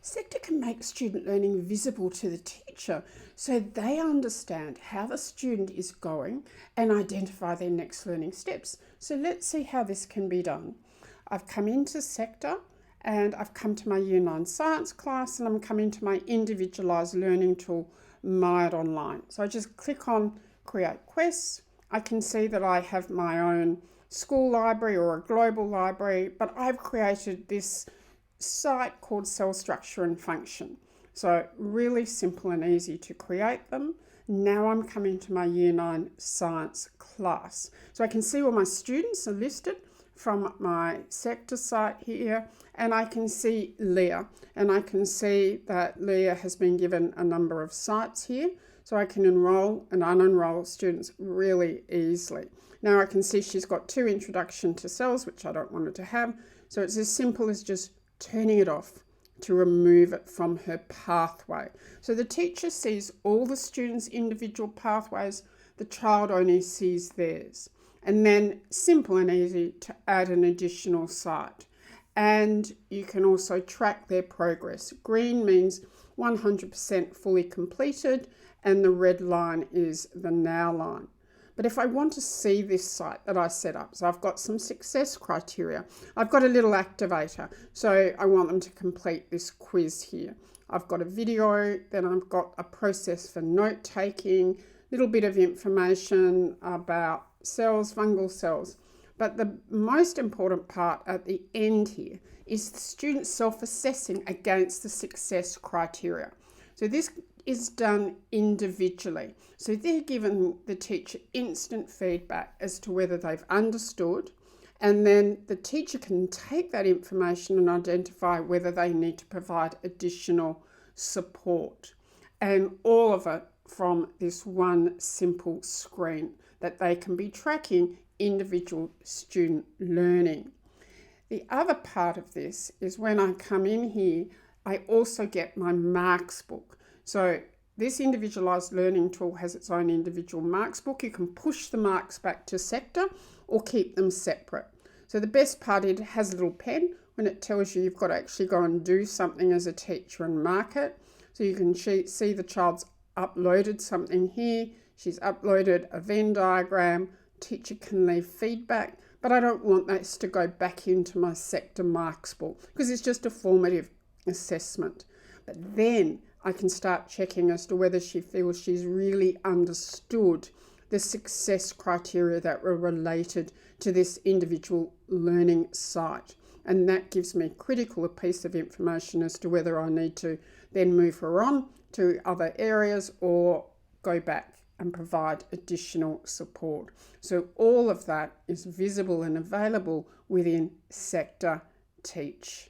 SEQTA can make student learning visible to the teacher so they understand how the student is going and identify their next learning steps. So let's see how this can be done. I've come into SEQTA and I've come to my Year 9 Science class, and I'm coming to my Individualised learning tool, Mired Online. So I just click on Create Quests. I can see that I have my own school library or a global library, but I've created this site called Cell Structure and Function. So really simple and easy to create them. Now I'm coming to my Year 9 Science class. So I can see all my students are listed from my SEQTA site here, and I can see Leah, and I can see that Leah has been given a number of sites here, so I can enroll and unenroll students really easily. Now I can see she's got 2 introduction to cells, which I don't want her to have, so it's as simple as just turning it off to remove it from her pathway. So the teacher sees all the students' individual pathways, the child only sees theirs. And then simple and easy to add an additional site. And you can also track their progress. Green means 100% fully completed, and the red line is the now line. But if I want to see this site that I set up, so I've got some success criteria. I've got a little activator, so I want them to complete this quiz here. I've got a video, then I've got a process for note taking, little bit of information about cells, fungal cells. But the most important part at the end here is the student self-assessing against the success criteria. So this is done individually. So they're giving the teacher instant feedback as to whether they've understood, and then the teacher can take that information and identify whether they need to provide additional support. And all of it from this one simple screen that they can be tracking individual student learning. The other part of this is when I come in here, I also get my marks book. So this individualized learning tool has its own individual marks book. You can push the marks back to SEQTA or keep them separate. So the best part, it has a little pen when it tells you you've got to actually go and do something as a teacher and mark it. So you can see the child's uploaded something here. She's uploaded a Venn diagram. Teacher can leave feedback, but I don't want this to go back into my SEQTA marks book because it's just a formative assessment. But then I can start checking as to whether she feels she's really understood the success criteria that were related to this individual learning site. And that gives me critical a piece of information as to whether I need to then move her on to other areas or go back and provide additional support. So all of that is visible and available within SEQTA Teach.